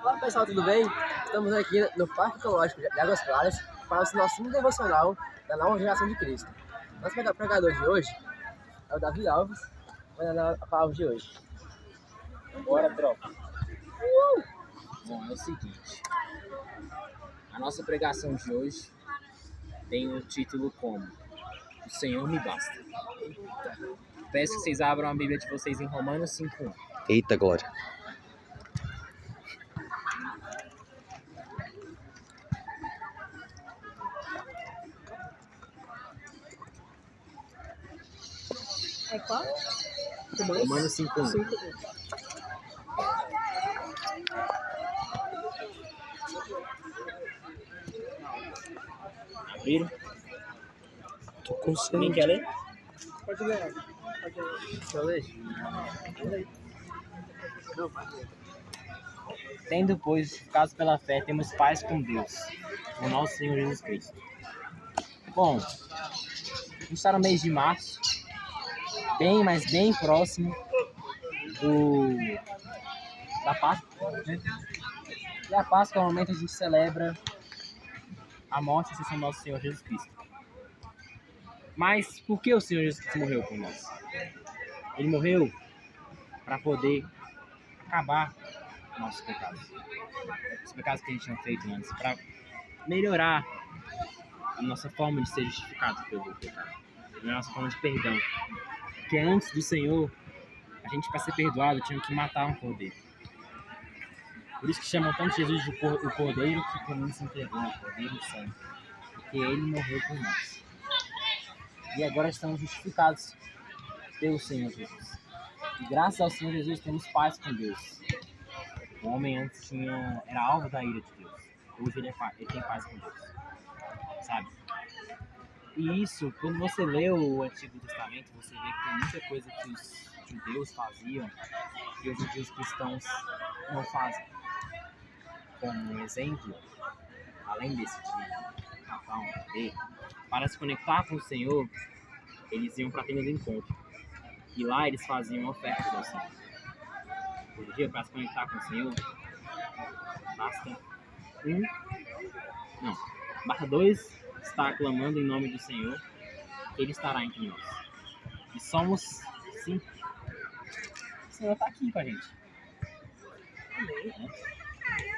Olá pessoal, tudo bem? Estamos aqui no Parque Ecológico de Águas Claras para o nosso cine devocional da nova geração de Cristo. Nosso pregador de hoje é o Davi Alves, vai dar a palavra de hoje. Bora, tropa. Bom, é o seguinte, a nossa pregação de hoje tem o título como O Senhor me basta. Peço que vocês abram a Bíblia de vocês em Romanos 5:1. Eita glória. É qual? Romanos 5:1. Abriram? Tô com Quem sede. quer ler? Pode ler. Deixa eu ler. Não, pode ler. Tendo, pois, justificados pela fé, temos paz com Deus, o nosso Senhor Jesus Cristo. Bom, a gente está no mês de março, mas bem próximo da Páscoa, né? E a Páscoa é o momento que a gente celebra a morte e a ascensão do nosso Senhor Jesus Cristo. Mas por que o Senhor Jesus Cristo morreu por nós? Ele morreu para poder acabar com nossos pecados. Os pecados que a gente tinha feito antes, para melhorar a nossa forma de ser justificado pelo pecado, a nossa forma de perdão. Porque antes do Senhor, a gente, para ser perdoado, tinha que matar um cordeiro. Por isso que chamam tanto Jesus de o cordeiro que por mim se entregou, o cordeiro santo. Porque ele morreu por nós. E agora estamos justificados pelo Senhor Jesus. E graças ao Senhor Jesus temos paz com Deus. O homem antes era alvo da ira de Deus. Hoje ele tem paz com Deus. Sabe? E isso, quando você lê o Antigo Testamento, você vê que tem muita coisa que os judeus faziam que hoje em dia os cristãos não fazem. Como um exemplo, além desse de matar um cordeiro, para se conectar com o Senhor, eles iam para a tenda do encontro. E lá eles faziam ofertas ao Senhor. Hoje em dia, para se conectar com o Senhor, basta dois estar clamando em nome do Senhor, que Ele estará entre nós. E somos, sim, o Senhor está aqui com a gente.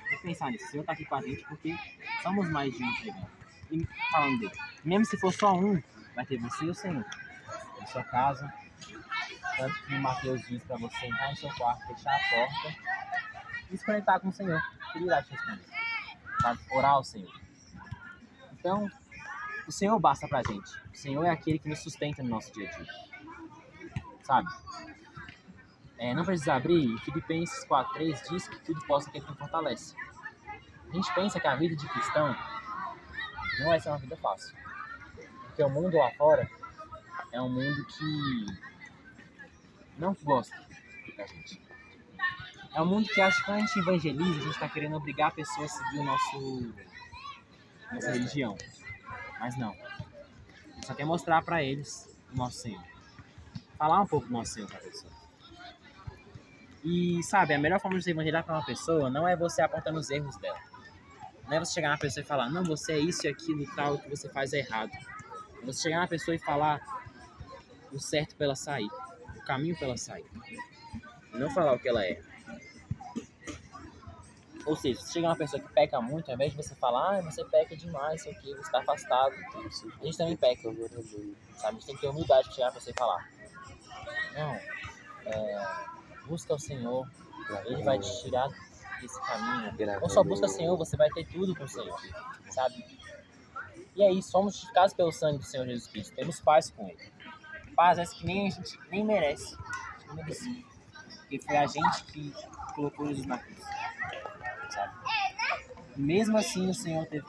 Vou pensar nisso, o Senhor está aqui com a gente porque somos mais de um pregando. E falando dele, mesmo se for só um, vai ter você e o Senhor na sua casa. Tanto que Mateus diz para você entrar no seu quarto, fechar a porta e se conectar com o Senhor. Ele irá te responder. Sabe? Orar ao Senhor. Então, o Senhor basta pra gente. O Senhor é aquele que nos sustenta no nosso dia a dia. Sabe? Não precisa abrir. Filipenses 4:3 diz que tudo possa aquele que fortalece. A gente pensa que a vida de cristão não vai ser uma vida fácil. Porque o mundo lá fora é um mundo que não gosta da gente. É um mundo que acha que quando a gente evangeliza, a gente está querendo obrigar a pessoa a seguir nossa religião. Mas não. A gente só quer mostrar para eles o nosso Senhor. Falar um pouco do nosso Senhor para a pessoa. E, sabe, a melhor forma de você evangelizar para uma pessoa não é você apontando os erros dela. Não é você chegar na pessoa e falar, não, você é isso e aquilo e tal, o que você faz é errado. É você chegar na pessoa e falar o certo para ela sair. O caminho para ela sair. E não falar o que ela é. Ou seja, se chega uma pessoa que peca muito, ao invés de você falar, você peca demais, sei o que, você está afastado. A gente também peca, sabe? A gente tem que ter humildade para chegar na pessoa e falar. Não, busca o Senhor, Ele vai te tirar desse caminho. Ou só busca o Senhor, você vai ter tudo com o Senhor, sabe? E é isso, somos justificados pelo sangue do Senhor Jesus Cristo, temos paz com Ele. Paz essa que nem a gente nem merece, a gente não merecia. Porque foi a gente que colocou Jesus na cruz. Sabe? E mesmo assim o Senhor teve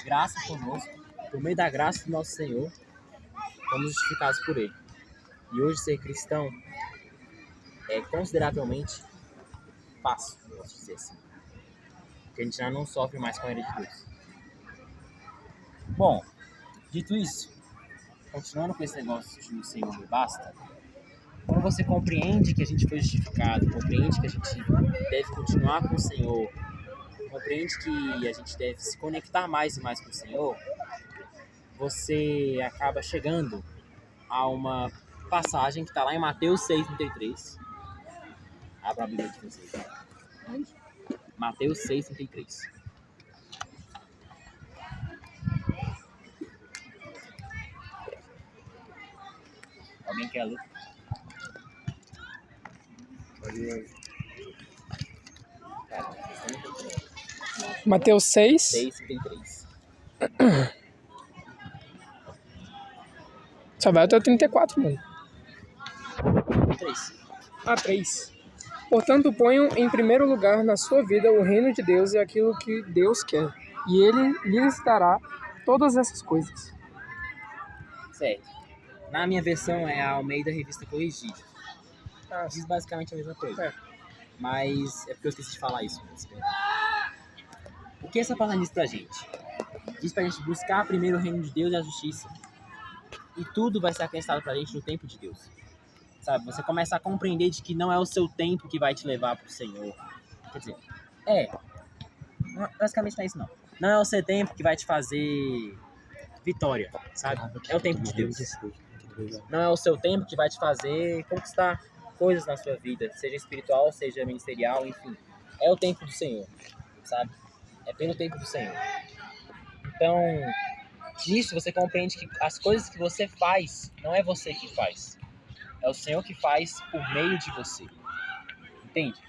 graça conosco, por meio da graça do nosso Senhor, fomos justificados por Ele. E hoje ser cristão é consideravelmente fácil, posso dizer assim. Porque a gente já não sofre mais com a ira de Deus. Bom, dito isso, continuando com esse negócio de o Senhor me basta, Quando você compreende que a gente foi justificado, compreende que a gente deve continuar com o Senhor, compreende que a gente deve se conectar mais e mais com o Senhor, você acaba chegando a uma passagem que está lá em Mateus 6,33. Abra a Bíblia de vocês. Mateus 6,33. Alguém quer ler? Mateus 6. 6,33. Só vai até o 34, mano. 3. Ah, 3. Portanto, ponham em primeiro lugar na sua vida o reino de Deus e aquilo que Deus quer. E Ele lhes dará todas essas coisas. Certo. Na minha versão é a Almeida Revista Corrigida. Ah, Diz basicamente a mesma coisa. É. Mas é porque eu esqueci de falar isso. O que essa palavra diz pra gente? Diz pra gente buscar primeiro o reino de Deus e a justiça. E tudo vai ser acrescentado pra gente no tempo de Deus. Sabe? Você começa a compreender de que não é o seu tempo que vai te levar pro Senhor. Quer dizer, basicamente não é isso não. Não é o seu tempo que vai te fazer vitória, sabe? É o tempo de Deus. Não é o seu tempo que vai te fazer conquistar coisas na sua vida, seja espiritual, seja ministerial, enfim. É o tempo do Senhor, sabe? É pelo tempo do Senhor. Então, nisso você compreende que as coisas que você faz, não é você que faz. É o Senhor que faz por meio de você. Entende?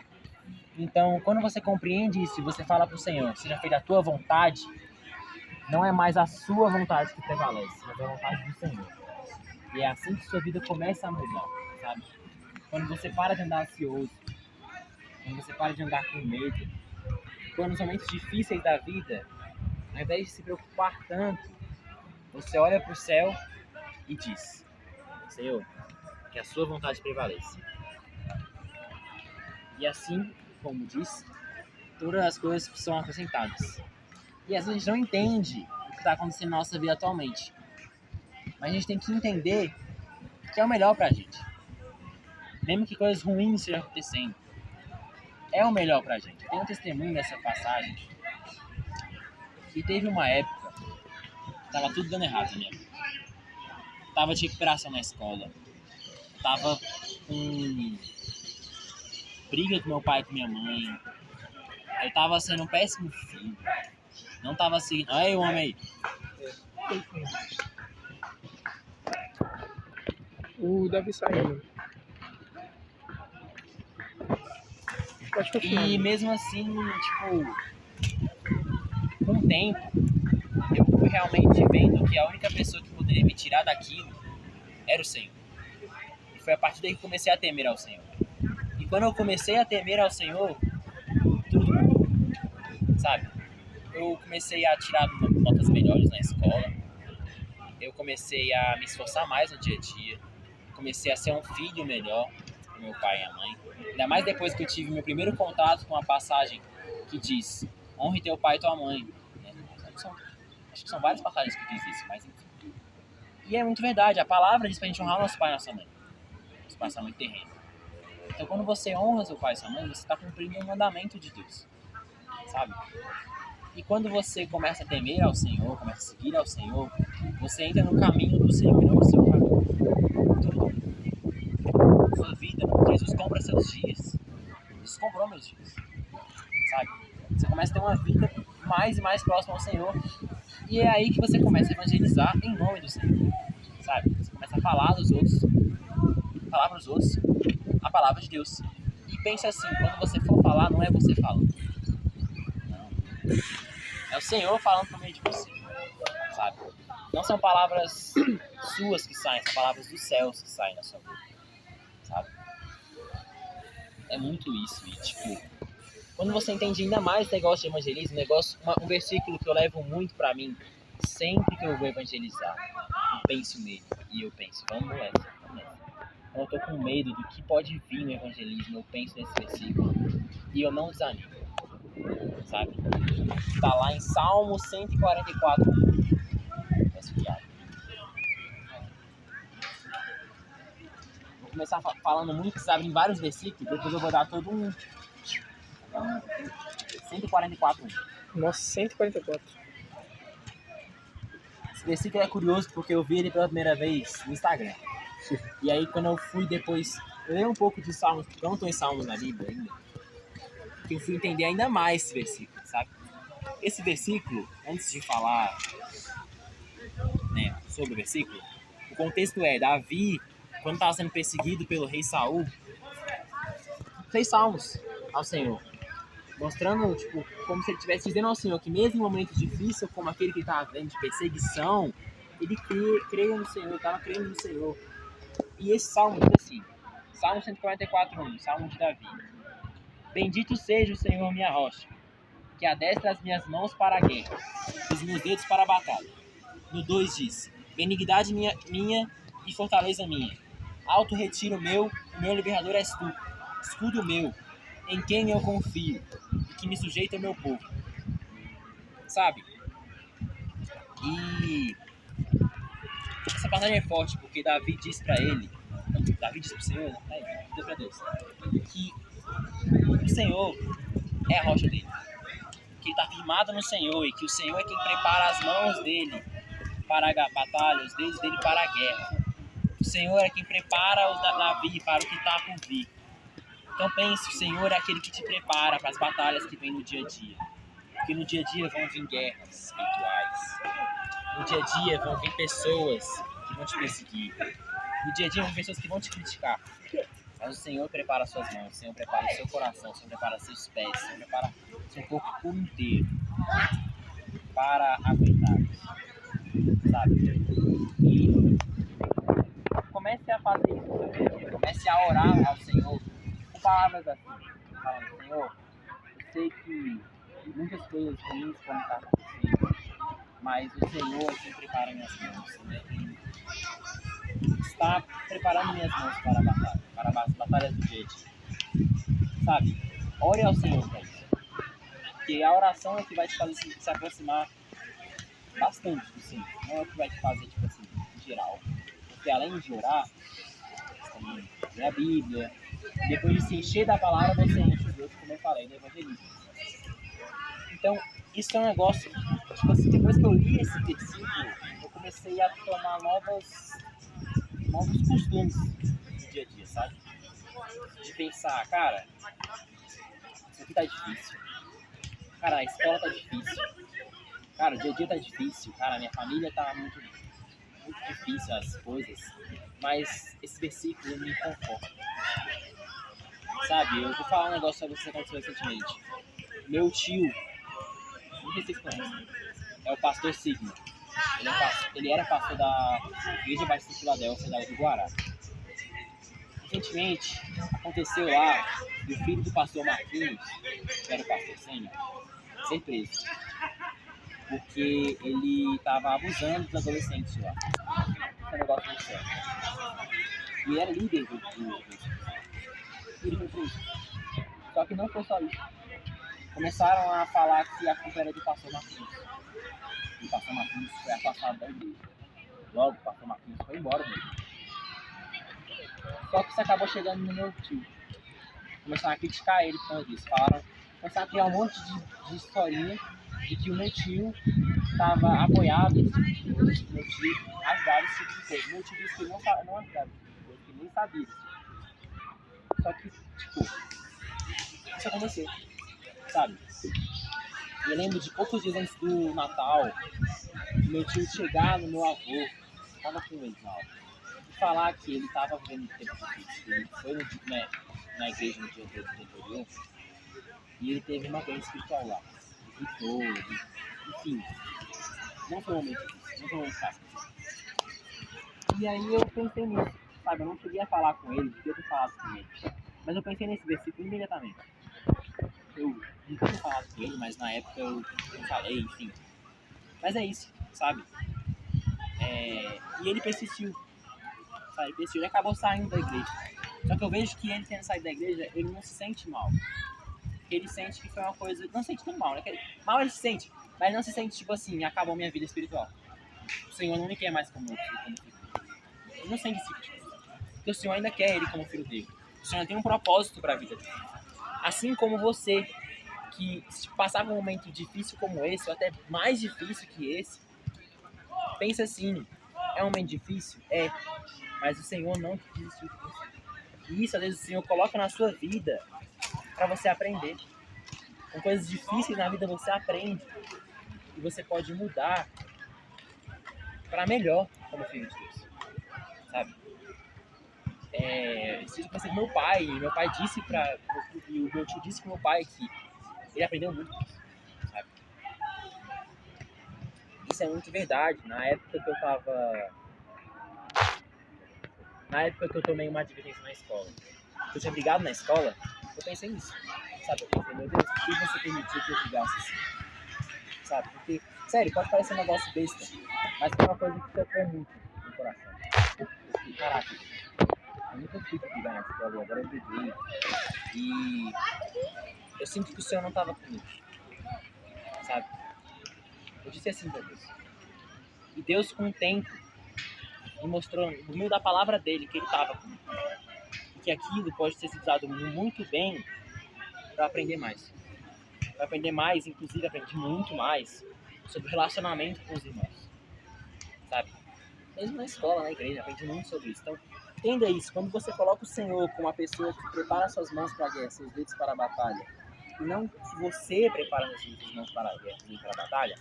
Então, quando você compreende isso e você fala pro Senhor, seja feita a tua vontade, não é mais a sua vontade que prevalece, mas é a vontade do Senhor. E é assim que sua vida começa a mudar, sabe? Quando você para de andar ansioso, quando você para de andar com medo, quando nos momentos difíceis da vida, ao invés de se preocupar tanto, você olha para o céu e diz: Senhor, que a sua vontade prevaleça. E assim, como diz, todas as coisas são acrescentadas. E às vezes a gente não entende o que está acontecendo na nossa vida atualmente. Mas a gente tem que entender que é o melhor pra gente. Mesmo que coisas ruins estejam acontecendo, é o melhor pra gente. Eu tenho um testemunho dessa passagem que teve uma época que tava tudo dando errado na minha vida. Tava de recuperação na escola. Tava com briga com meu pai e com minha mãe. Eu tava sendo um péssimo filho. Não tava seguindo. Olha aí o homem aí. O Davi saiu. Pode continuar. E mesmo assim, tipo, com o tempo, eu fui realmente vendo que a única pessoa que poderia me tirar daquilo era o Senhor. E foi a partir daí que comecei a temer ao Senhor. E quando eu comecei a temer ao Senhor, tudo mudou, sabe? Eu comecei a tirar notas melhores na escola. Eu comecei a me esforçar mais no dia a dia. Comecei a ser um filho melhor do meu pai e a mãe. Ainda mais depois que eu tive meu primeiro contato com a passagem que diz: honre teu pai e tua mãe. Acho que são várias passagens que diz isso, mas enfim. E é muito verdade, a palavra diz pra gente honrar nosso pai e nossa mãe. Nosso pai e nossa mãe terreno. Então quando você honra seu pai e sua mãe, você está cumprindo um mandamento de Deus, sabe? E quando você começa a temer ao Senhor, começa a seguir ao Senhor, você entra no caminho do Senhor e não no seu caminho. Tudo. Sua vida, Jesus compra seus dias. Jesus comprou meus dias, sabe? Você começa a ter uma vida mais e mais próxima ao Senhor. E é aí que você começa a evangelizar em nome do Senhor, sabe? Você começa a falar dos outros, falar para os outros a palavra de Deus. E pense assim, quando você for falar, não é você falando. Não. É o Senhor falando por meio de você, sabe? Não são palavras suas que saem, são palavras dos céus que saem da sua boca, sabe? É muito isso. E tipo, quando você entende ainda mais esse negócio de evangelismo, um versículo que eu levo muito pra mim, sempre que eu vou evangelizar, eu penso nele. E eu penso, vamos nessa. Quando eu tô com medo do que pode vir no evangelismo, eu penso nesse versículo e eu não desanimo, sabe? Tá lá em Salmo 144. Vou começar falando muito, sabe, em vários versículos, depois eu vou dar todo um 144. Nossa, 144. Esse versículo é curioso porque eu vi ele pela primeira vez no Instagram. E aí quando eu fui depois, eu li um pouco de Salmos, porque eu não estou em Salmos na Bíblia ainda, que eu fui entender ainda mais esse versículo, sabe? Esse versículo, antes de falar, né, sobre o versículo, o contexto é, Davi, quando estava sendo perseguido pelo rei Saul, fez salmos ao Senhor, mostrando, tipo, como se ele estivesse dizendo ao Senhor que mesmo em momentos difíceis, como aquele que estava vendo de perseguição, ele creia no Senhor, estava crendo no Senhor. E esse salmo diz assim, Salmo 144:1, Salmo de Davi. Bendito seja o Senhor, minha rocha, que adestra as minhas mãos para a guerra, os meus dedos para a batalha. No 2 diz, benignidade minha e fortaleza minha. Alto retiro meu, o meu libertador és tu, escudo meu, em quem eu confio, e que me sujeita ao meu povo. Sabe? E essa passagem é forte, porque Davi diz para ele, Davi diz para o Senhor, diz para Deus, que o Senhor é a rocha dele, que ele está firmado no Senhor e que o Senhor é quem prepara as mãos dele para a batalha, os dedos dele para a guerra. O Senhor é quem prepara o Davi para o que está por vir. Então pense, o Senhor é aquele que te prepara para as batalhas que vem no dia a dia. Porque no dia a dia vão vir guerras espirituais. No dia a dia vão vir pessoas que vão te perseguir. No dia a dia vão vir pessoas que vão te criticar. Mas o Senhor prepara suas mãos, o Senhor prepara o seu coração, o Senhor prepara seus pés, o Senhor prepara seu corpo por inteiro para aguentar, sabe? E comece a fazer isso no seu dia a dia, comece a orar ao Senhor com palavras assim, falando, Senhor, eu sei que muitas coisas ruins vão estar acontecendo, mas o Senhor é quem prepara minhas mãos, né? Está preparando minhas mãos para as batalhas do dia a dia, sabe? Ore ao Senhor para isso, porque a oração é que vai te fazer se aproximar bastante do Senhor, não é o que vai te fazer, tipo assim, em geral, porque além de orar, você também lê a Bíblia, e depois de se encher da palavra, você enche os outros, como eu falei, no evangelismo. Então, isso é um negócio, tipo assim, depois que eu li esse versículo, eu comecei a tomar novos costumes no dia a dia, sabe? De pensar, cara, isso aqui tá difícil. Cara, a escola tá difícil. Cara, o dia a dia tá difícil. Cara, minha família tá muito difícil as coisas. Mas esse versículo me conforta. Sabe, eu vou falar um negócio sobre isso que aconteceu recentemente. Meu tio, não sei se vocês conhecem, é o pastor Sigma. Ele era pastor da Igreja Batista de Filadélfia, da do Guará. Recentemente, aconteceu lá o filho do pastor Marquinhos, que era o pastor sênior, ser preso. Porque ele estava abusando dos adolescentes lá. Esse é um negócio muito sério. E ele era líder do e ele foi preso. Só que não foi só isso. Começaram a falar que a culpa era do pastor Marquinhos. E o pastor Marquinhos foi afastado da igreja. Logo, o pastor Marquinhos foi embora dele. Só que isso acabou chegando no meu tio. Começaram a criticar ele por causa disso. Começaram a criar um monte de historinha de que o meu tio estava apoiado esse tipo de coisa. Meu tio ajudava esse tipo de coisa. Meu tio disse que ele não ajudava esse tipo de coisa, que ele nem sabia disso. Só que, tipo, isso aconteceu, sabe? Eu lembro de poucos dias antes do Natal, meu tio chegar no meu avô, estava com ele na hora, e falar que ele estava vivendo tempo difícil. Ele foi na igreja no dia anterior e ele teve uma doença espiritual lá. Ele gritou, enfim. Não foi um momento difícil, não foi um momento fácil. E aí eu pensei nisso, sabe? Eu não queria falar com ele, devia ter falado com ele. Mas eu pensei nesse versículo imediatamente. Eu nunca tinha falado com ele, mas na época eu falei, enfim. Mas é isso, sabe? E ele persistiu, sabe? Ele persistiu, ele acabou saindo da igreja. Só que eu vejo que ele tendo saído da igreja, ele não se sente mal. Ele sente que foi uma coisa... Não se sente tão mal, né? Mal ele se sente, mas não se sente tipo assim, acabou minha vida espiritual. O Senhor não me quer mais como eu. Ele não sente esse tipo de coisa. Porque o Senhor ainda quer ele como filho dele. O Senhor tem um propósito para a vida dele. Assim como você, que se passar por um momento difícil como esse, ou até mais difícil que esse, pensa assim, é um momento difícil? É, mas o Senhor não desistiu de você. E isso, às vezes, o Senhor coloca na sua vida para você aprender. Com coisas difíceis na vida você aprende. E você pode mudar para melhor como filho de Deus. Sabe? Isso que você meu pai disse e o meu tio disse pro meu pai que ele aprendeu muito com isso, sabe? Isso é muito verdade. Na época que eu tomei uma advertência na escola, que eu tinha brigado na escola, eu pensei nisso, sabe? Eu pensei, meu Deus, por que você permitiu que eu brigasse assim? Sabe? Porque, sério, pode parecer um negócio besta, mas tem uma coisa que tocou muito no coração. Eu fiquei, caraca, eu nunca fui brigar na escola, agora eu briguei. E eu sinto que o Senhor não estava comigo, sabe? Eu disse assim pra Deus. E Deus, com o tempo, me mostrou, no meio da palavra dele, que ele estava comigo. E que aquilo pode ser usado muito bem para aprender mais. Para aprender mais, inclusive aprendi muito mais sobre relacionamento com os irmãos, sabe? Mesmo na escola, na igreja, aprendi muito sobre isso. Então, entenda isso. Quando você coloca o Senhor como uma pessoa que prepara suas mãos para a guerra, seus dedos para a batalha, e não que você prepara suas mãos para a guerra, para a batalha,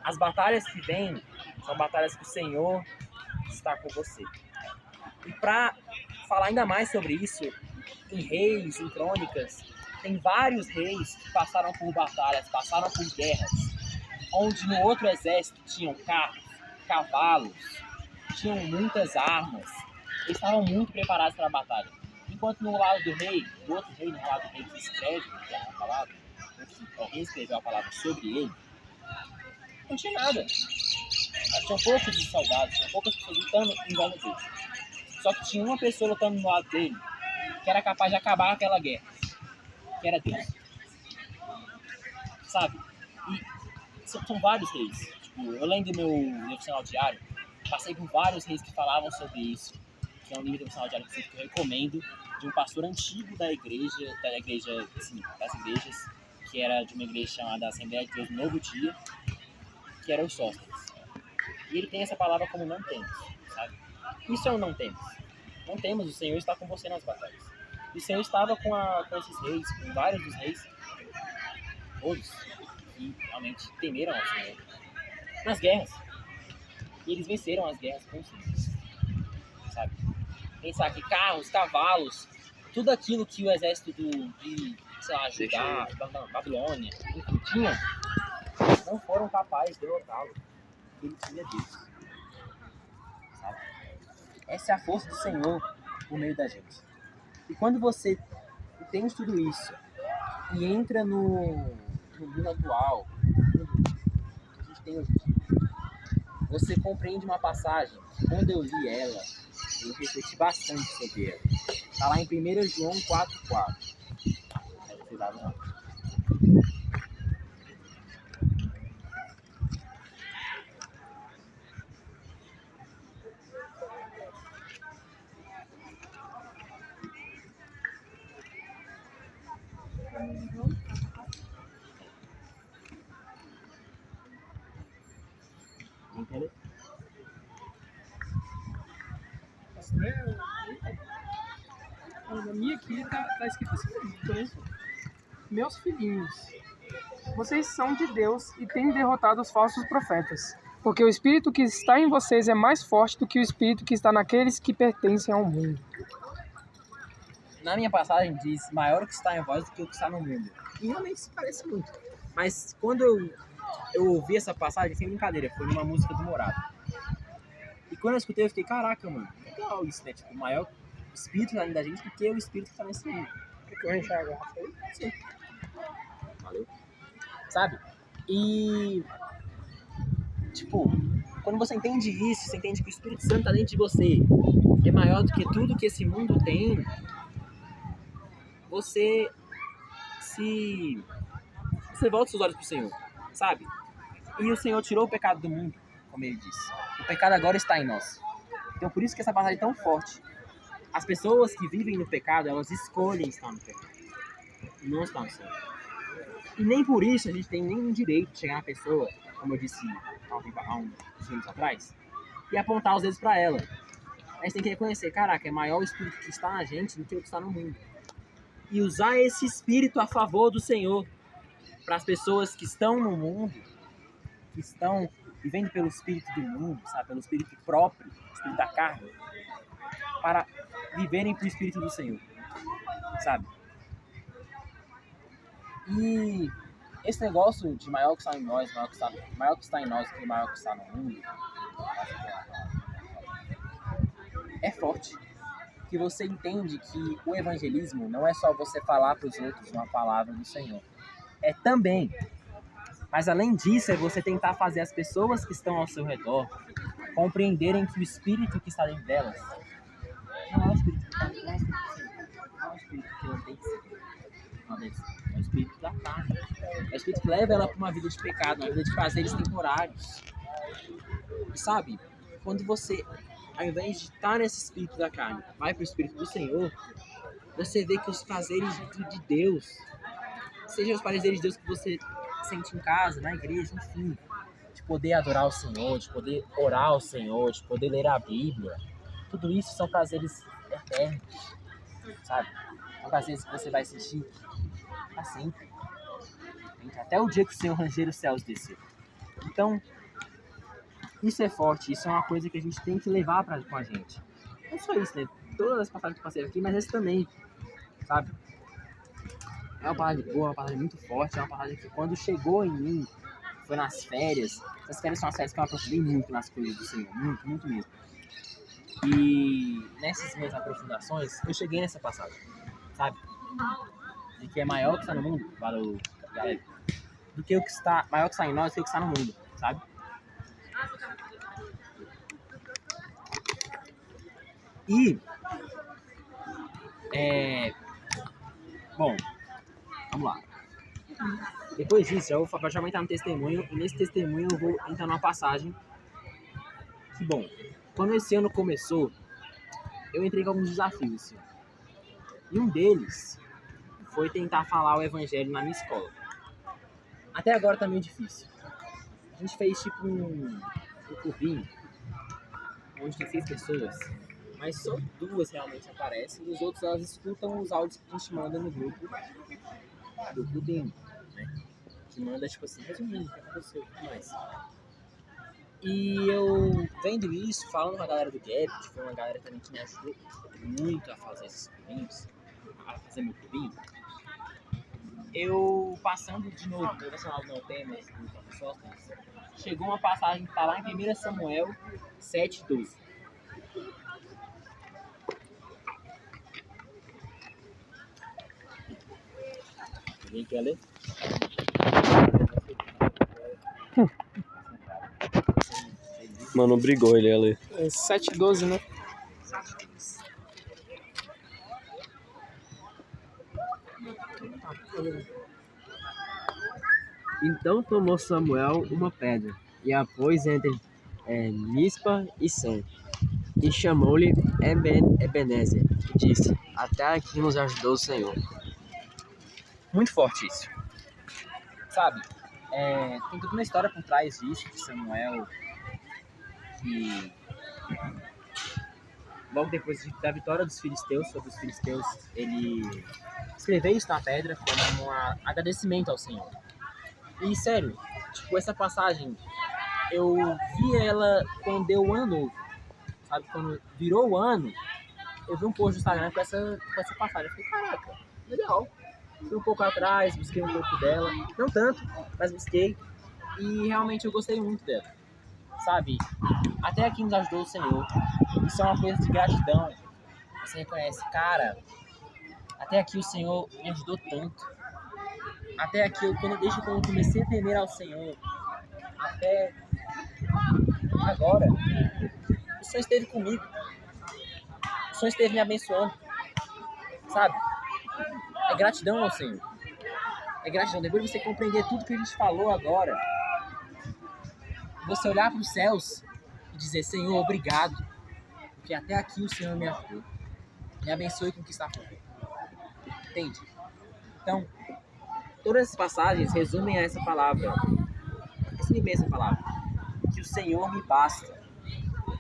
as batalhas que vêm são batalhas que o Senhor está com você. E para falar ainda mais sobre isso, em Reis, em Crônicas, tem vários reis que passaram por batalhas, passaram por guerras, onde no outro exército tinham carros, cavalos, tinham muitas armas, eles estavam muito preparados para a batalha. Enquanto no lado do rei, do outro rei, no lado do rei que escreve a palavra, que escreveu a palavra sobre ele, não tinha nada. Tinham poucos de soldados, tinham poucas pessoas lutando em volta dele. Só que tinha uma pessoa lutando no lado dele que era capaz de acabar com aquela guerra, que era Deus. Sabe? E são vários reis. Tipo, eu lendo meu devocional diário, passei por vários reis que falavam sobre isso, que é um livro devocional diário que eu recomendo, de um pastor antigo da igreja, assim, das igrejas, que era de uma igreja chamada Assembleia de Deus Novo Dia, que era o Sóstenes. E ele tem essa palavra como não temos, sabe? Isso é um não temos. Não temos, o Senhor está com você nas batalhas. E o Senhor estava com esses reis, com vários dos reis, todos, que realmente temeram ao Senhor, nas guerras. E eles venceram as guerras com o Senhor, sabe? Pensar que carros, cavalos, tudo aquilo que o exército de Judá, Babilônia, enfim, tinha, não foram capazes de derrotá-lo. Ele tinha Deus, sabe? Essa é a força do Senhor por meio da gente. E quando você entende tudo isso e entra no mundo atual, que a gente tem hoje, você compreende uma passagem que quando eu li ela, eu refleti bastante sobre ela. Está lá em 1 João 4,4. Aí vocês abrem lá. Entendeu? Na minha aqui tá escrito assim, meus filhinhos, vocês são de Deus e têm derrotado os falsos profetas, porque o espírito que está em vocês é mais forte do que o espírito que está naqueles que pertencem ao mundo. Na minha passagem diz, maior o que está em vós do que o que está no mundo. E realmente se parece muito. Mas quando eu ouvi essa passagem, sem brincadeira, foi numa música do Morado. E quando eu escutei, eu fiquei, caraca, mano, legal isso, né? Tipo, maior o espírito tá dentro da gente do que o espírito que tá nesse mundo. Que eu enxergo a garrafa aí? Sim. Valeu. Sabe? E, tipo, quando você entende isso, você entende que o Espírito Santo tá dentro de você, é maior do que tudo que esse mundo tem, você volta os seus olhos pro Senhor, sabe? E o Senhor tirou o pecado do mundo, como ele disse. O pecado agora está em nós. Então por isso que essa passagem é tão forte. As pessoas que vivem no pecado, elas escolhem estar no pecado. Não estão no Senhor. E nem por isso a gente tem nenhum direito de chegar na pessoa, como eu disse há uns minutos atrás, e apontar os dedos para ela. A gente tem que reconhecer, caraca, é maior o Espírito que está na gente do que o que está no mundo. E usar esse Espírito a favor do Senhor para as pessoas que estão no mundo, que estão vivendo pelo Espírito do mundo, sabe? Pelo Espírito próprio, Espírito da carne, para viverem pelo Espírito do Senhor, sabe? E esse negócio de maior que está em nós, maior que está em nós do que maior que está no mundo, é forte. Que você entende que o evangelismo não é só você falar para os outros uma palavra do Senhor. É também. Mas além disso, é você tentar fazer as pessoas que estão ao seu redor compreenderem que o Espírito que está dentro delas não é o Espírito que está dentro delas, não é o Espírito que ela tem que ser. É o Espírito da carne. É o Espírito que leva ela para uma vida de pecado, uma vida de prazeres temporários. E sabe, quando você, ao invés de estar nesse Espírito da carne, vai para o Espírito do Senhor, você vê que os prazeres de Deus, sejam os prazeres de Deus que você sente em casa, na igreja, enfim, de poder adorar o Senhor, de poder orar ao Senhor, de poder ler a Bíblia, tudo isso são prazeres eternos, sabe? São prazeres que você vai sentir para sempre, até o dia que o Senhor ranger os céus descer. Então, isso é forte, isso é uma coisa que a gente tem que levar com a gente. Não só isso, né? Todas as passagens que eu passei aqui, mas esse também, sabe? É uma palavra boa, uma palavra muito forte, é uma palavra que quando chegou em mim, foi nas férias. Essas férias são as férias que eu aprofundei muito nas coisas do Senhor, muito, muito mesmo. E nessas minhas aprofundações, eu cheguei nessa passagem, sabe? De que é maior que está no mundo, valeu, galera, do que o que está, maior que está em nós, do que o que está no mundo, sabe? E, bom, vamos lá. Depois disso, eu vou já entrar no testemunho, e nesse testemunho eu vou entrar numa passagem que, bom, quando esse ano começou, eu entrei com alguns desafios, assim. E um deles foi tentar falar o evangelho na minha escola. Até agora tá meio difícil. A gente fez tipo um clubinho, onde tem 6 pessoas, mas só 2 realmente aparecem, e os outros elas escutam os áudios que a gente manda no grupo do clubinho, né? Que manda tipo assim, resumindo o que aconteceu e tudo mais. E eu vendo isso, falando com a galera do Gap, que foi uma galera também que me ajudou muito a fazer esses clubinhos, a fazer meu clubinho, eu passando de novo, direcionado no tema do professor, chegou uma passagem que está lá em 1 Samuel 7:12. Alguém quer ler? Mano, brigou ele ali. É 7:12, né? Então tomou Samuel uma pedra, e a pôs entre Mispa e Sem, e chamou-lhe Ebenezer, e disse: Até aqui nos ajudou o Senhor. Muito forte isso. Sabe, tem toda uma história por trás disso, de Samuel, que logo depois da vitória dos filisteus, sobre os filisteus, ele escreveu isso na pedra como um agradecimento ao Senhor. E sério, tipo, essa passagem, eu vi ela quando deu o ano novo, sabe, quando virou o ano, eu vi um post no Instagram com essa passagem, eu falei, caraca, legal. Fui um pouco atrás, busquei um pouco dela, não tanto, mas busquei, e realmente eu gostei muito dela, sabe? Até aqui nos ajudou o Senhor, isso é uma coisa de gratidão, você reconhece, cara, até aqui o Senhor me ajudou tanto, até aqui, quando eu comecei a temer ao Senhor, até agora, o Senhor esteve comigo, o Senhor esteve me abençoando, sabe? É gratidão ao Senhor. É gratidão. Depois de você compreender tudo que a gente falou agora, você olhar para os céus e dizer, Senhor, obrigado, porque até aqui o Senhor me ajudou. me abençoe com o que está por vir. Entende? Então, todas essas passagens resumem a essa palavra. Resumem bem essa palavra. Que o Senhor me basta.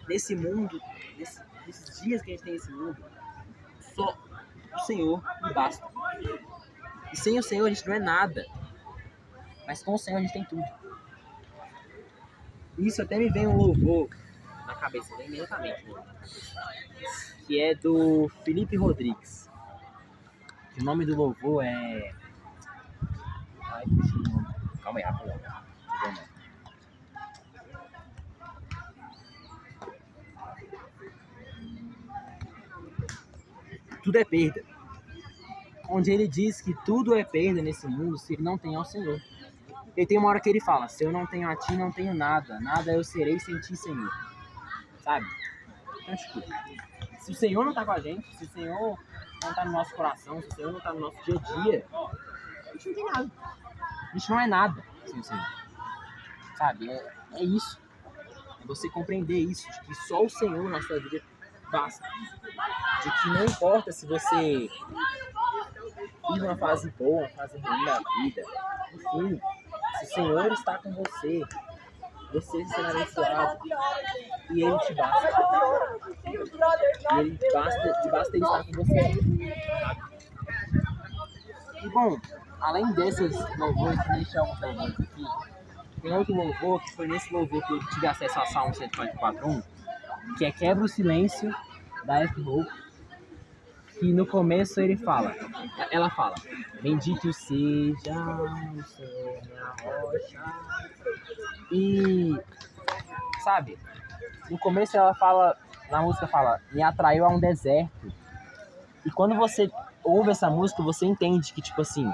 Nesse mundo, nesses dias que a gente tem nesse mundo, só o Senhor me basta. E sem o Senhor a gente não é nada. Mas com o Senhor a gente tem tudo. Isso até me vem um louvor na cabeça, vem imediatamente. Que é do Felipe Rodrigues. O nome do louvor é... Ai, calma aí, rapidão. Tudo é perda. Onde ele diz que tudo é perda nesse mundo se ele não tem ao Senhor. E tem uma hora que ele fala, se eu não tenho a ti, não tenho nada. Nada eu serei sem ti, Senhor. Sabe? Então, tipo, se o Senhor não tá com a gente, se o Senhor não tá no nosso coração, se o Senhor não tá no nosso dia a dia, a gente não tem nada. A gente não é nada sem o Senhor. Sabe? É isso. É você compreender isso, de que só o Senhor na sua vida basta. De que não importa se você vive uma fase boa, uma fase ruim da vida. Enfim, se o Senhor está com você, você será abençoado. E Ele te basta. E Ele basta Ele estar com você. E bom, além desses louvores, deixa alguns louvores aqui. Tem outro louvor, que foi nesse louvor que eu tive acesso a Salmo 144.1, que é Quebra o Silêncio, da F. Hope, que no começo ela fala, bendito seja o Senhor, minha rocha. E, sabe, no começo ela fala, na música fala, me atraiu a um deserto. E quando você ouve essa música, você entende que, tipo assim,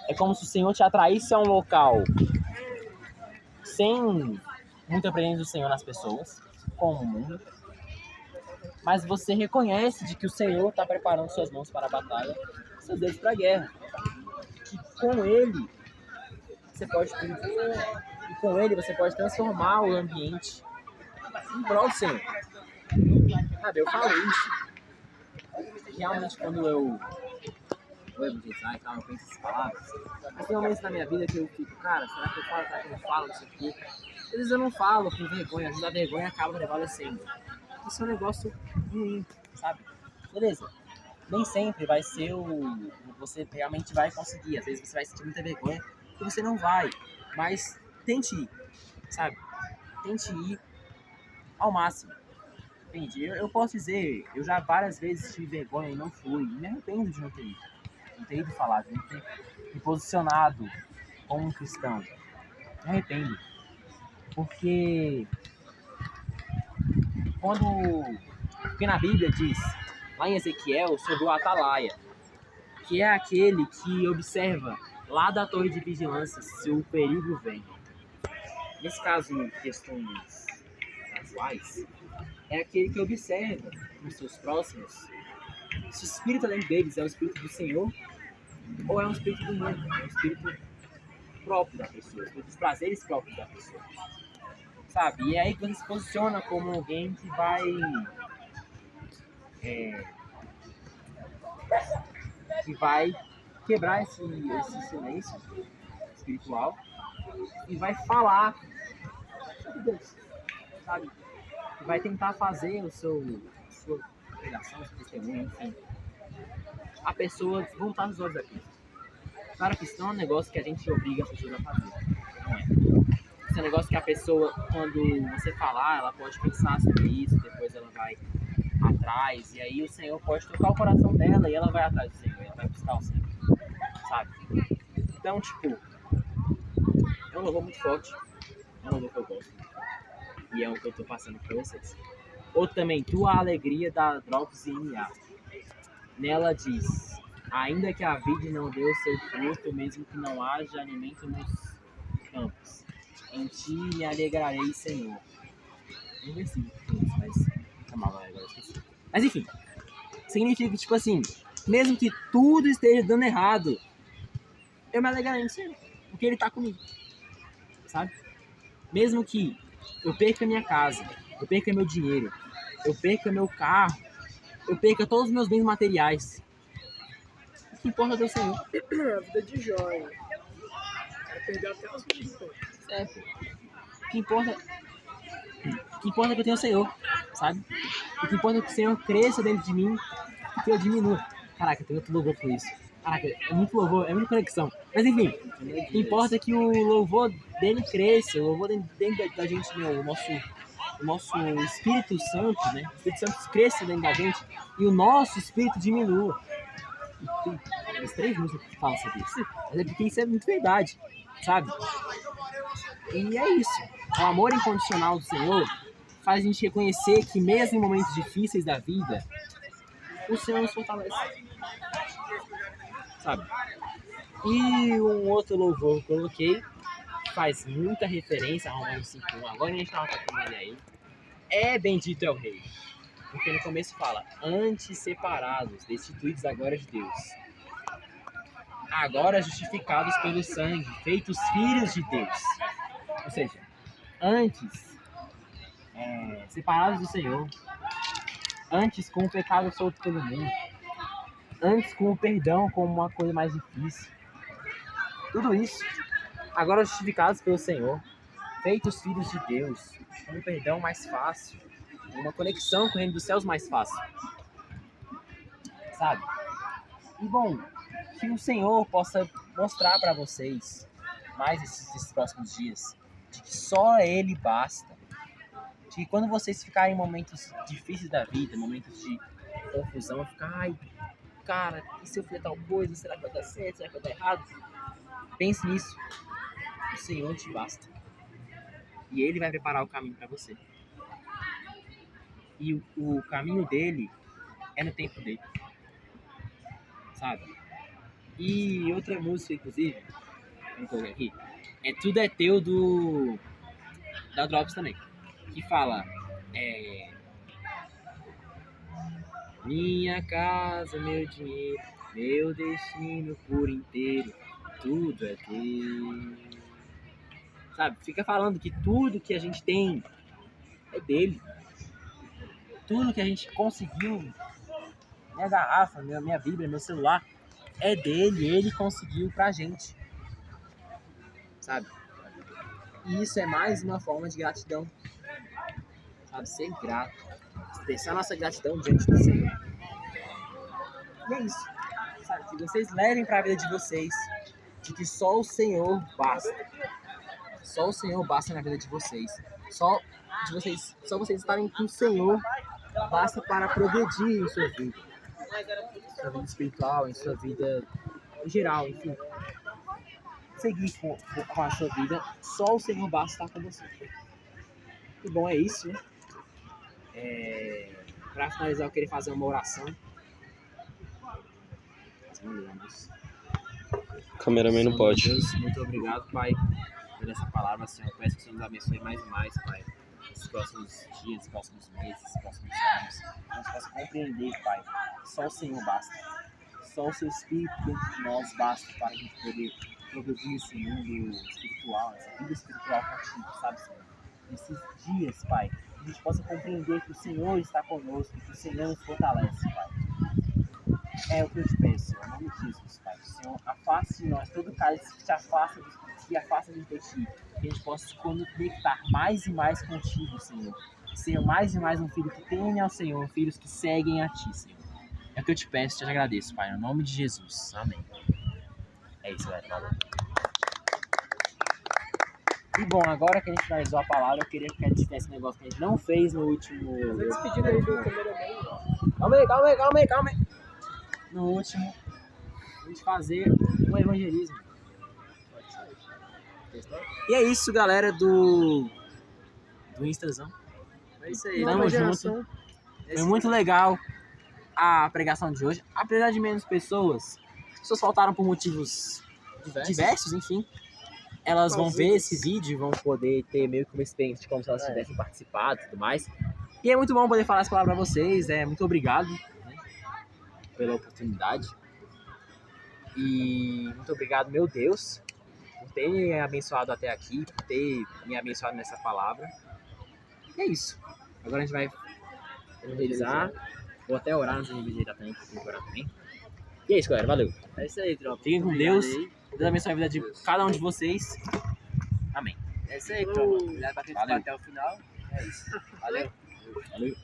é como se o Senhor te atraísse a um local sem muita presença do Senhor nas pessoas, como o mundo. Mas você reconhece de que o Senhor está preparando suas mãos para a batalha, seus dedos para a guerra. Que com Ele você pode tudo. E com Ele você pode transformar o ambiente em prol do Senhor. Sabe, eu falo isso. Realmente quando eu vou evangelizar e tal, eu penso essas palavras. Mas tem momentos na minha vida que eu fico, cara, será que eu falo, será que eu não falo, não sei o quê. Às vezes eu não falo com vergonha, às vezes a vergonha acaba prevalecendo. Isso é um negócio ruim, sabe? Beleza. Nem sempre vai ser você realmente vai conseguir. Às vezes você vai sentir muita vergonha e você não vai. Mas tente ir, sabe? Tente ir ao máximo. Entende? Eu posso dizer, eu já várias vezes tive vergonha e não fui. E me arrependo de não ter ido. Não ter ido falar, de não ter me posicionado como um cristão. Me arrependo. Porque Porque na Bíblia diz, lá em Ezequiel, sobre o atalaia, que é aquele que observa lá da torre de vigilância se o perigo vem. Nesse caso, em questões casuais, é aquele que observa nos seus próximos se o espírito dentro deles é o espírito do Senhor ou é um espírito do mundo, é um espírito próprio da pessoa, os prazeres próprios da pessoa. Sabe? E é aí que você se posiciona como alguém que vai quebrar esse silêncio espiritual e vai falar sobre Deus, sabe? E vai tentar fazer sua pregação, seu testemunho, enfim, a pessoa voltar nos olhos a Cristo. Claro que isso não é um negócio que a gente obriga a pessoa a fazer, não é? Esse é um negócio que a pessoa, quando você falar, ela pode pensar sobre isso, depois ela vai atrás, e aí o Senhor pode tocar o coração dela e ela vai atrás do Senhor, ela vai buscar o Senhor, sabe? Então, tipo, é um louvor muito forte, é um louvor que eu gosto, e é o que eu tô passando pra vocês. Outro também, Tua Alegria, da Drops IMA. Nela diz, ainda que a vide não dê o seu fruto, mesmo que não haja alimento nos campos, em ti me alegrarei, Senhor. Um versículo, mas enfim, significa que, tipo assim, mesmo que tudo esteja dando errado, eu me alegrarei no Senhor, porque Ele tá comigo, sabe? Mesmo que eu perca minha casa, eu perca meu dinheiro, eu perca meu carro, eu perca todos os meus bens materiais. O que importa é o Senhor. A vida de joia. Vai perder até os filhos. Certo. O que importa é que eu tenho o Senhor, sabe? O que importa é que o Senhor cresça dentro de mim e que eu diminua. Caraca, tem outro louvor por isso. Caraca, é muito louvor, é muita conexão. Mas enfim, o que importa é que o louvor dele cresça, o louvor dentro da gente, o nosso Espírito Santo, né? O Espírito Santo cresça dentro da gente e o nosso espírito diminua. Tem as 3 músicas que falam sobre isso. Mas é porque isso é muito verdade, sabe? E é isso. O amor incondicional do Senhor faz a gente reconhecer que mesmo em momentos difíceis da vida, o Senhor nos fortalece. Sabe? E um outro louvor que eu coloquei, que faz muita referência a Romanos 5:1, agora a gente estava tocando ele aí, é Bendito é o Rei. Porque no começo fala, antes separados, destituídos da glória de Deus, agora justificados pelo sangue, feitos filhos de Deus. Ou seja, antes separados do Senhor, antes com o pecado solto pelo mundo, antes com o perdão como uma coisa mais difícil. Tudo isso, agora justificados pelo Senhor, feitos filhos de Deus, com um perdão mais fácil, uma conexão com o reino dos céus mais fácil. Sabe? E bom, que o Senhor possa mostrar para vocês, mais esses próximos dias, de que só Ele basta. De que quando vocês ficarem em momentos difíceis da vida, momentos de confusão, ficar, ai, cara, e se eu fizer tal coisa? Será que vai dar certo? Será que vai dar errado? Pense nisso. O Senhor te basta. E Ele vai preparar o caminho para você. E o caminho dele é no tempo dele. Sabe? E outra música, inclusive, vamos colocar aqui, é Tudo é Teu da Drops também. Que fala, minha casa, meu dinheiro, meu destino por inteiro, tudo é teu. Sabe? Fica falando que tudo que a gente tem é dele. Tudo que a gente conseguiu, minha garrafa, minha Bíblia, meu celular, é dele. Ele conseguiu pra gente. Sabe? E isso é mais uma forma de gratidão. Sabe? Ser grato. Expressar nossa gratidão diante do Senhor. E é isso. Sabe? Que vocês levem pra vida de vocês de que só o Senhor basta. Só o Senhor basta na vida de vocês. Só vocês estarem com o Senhor basta para progredir em sua vida. Em sua vida espiritual, em sua vida em geral, enfim. Seguir com a sua vida, só o Senhor basta estar com você. E bom, é isso, né? Para finalizar, eu queria fazer uma oração. O cameraman não pode. Deus, muito obrigado, Pai, por essa palavra, Senhor. Eu peço que o Senhor nos abençoe mais e mais, Pai. Nos próximos dias, nos próximos meses, nos próximos anos. Que a gente possa compreender, Pai, que só o Senhor basta. Só o Seu Espírito dentro de nós basta para a gente poder progredir nesse mundo espiritual, nessa vida espiritual contigo, sabe, Senhor? Nesses dias, Pai, que a gente possa compreender que o Senhor está conosco, que o Senhor nos fortalece, Pai. É o que eu te peço, Senhor, em nome de Jesus, Pai. Que o Senhor afaste de nós todo cálice que te afasta de ti. Que a gente possa se conectar mais e mais contigo, Senhor. Ser mais e mais um filho que teme ao Senhor, filhos que seguem a ti, Senhor. É o que eu te peço, te agradeço, Pai, no nome de Jesus. Amém. É isso, galera. Valeu. E bom, agora que a gente finalizou a palavra, eu queria que a gente fizesse um negócio que a gente não fez no último... Despedindo aí do cameraman. Calma aí. No último, a gente fazer um evangelismo. E é isso, galera do Instazão. É isso aí, tamo junto. Foi muito legal a pregação de hoje. Apesar de menos pessoas, as pessoas faltaram por motivos diversos, enfim. Elas vão ver esse vídeo e vão poder ter meio que uma experiência de como se elas tivessem participado e tudo mais. E é muito bom poder falar essa palavra pra vocês. Muito obrigado, né, pela oportunidade. E muito obrigado, meu Deus, por ter me abençoado até aqui, por ter me abençoado nessa palavra. E é isso. Agora a gente vai finalizar Vou até orar antes de visitar também, porque tem que orar também. E é isso, galera. Valeu. É isso aí, tropa. Fiquem com Obrigado Deus. aí. Deus abençoe a vida de cada um de vocês. Amém. É isso aí, tropa. Obrigado pra quem ficou Valeu. até o final. É isso. Valeu. Valeu.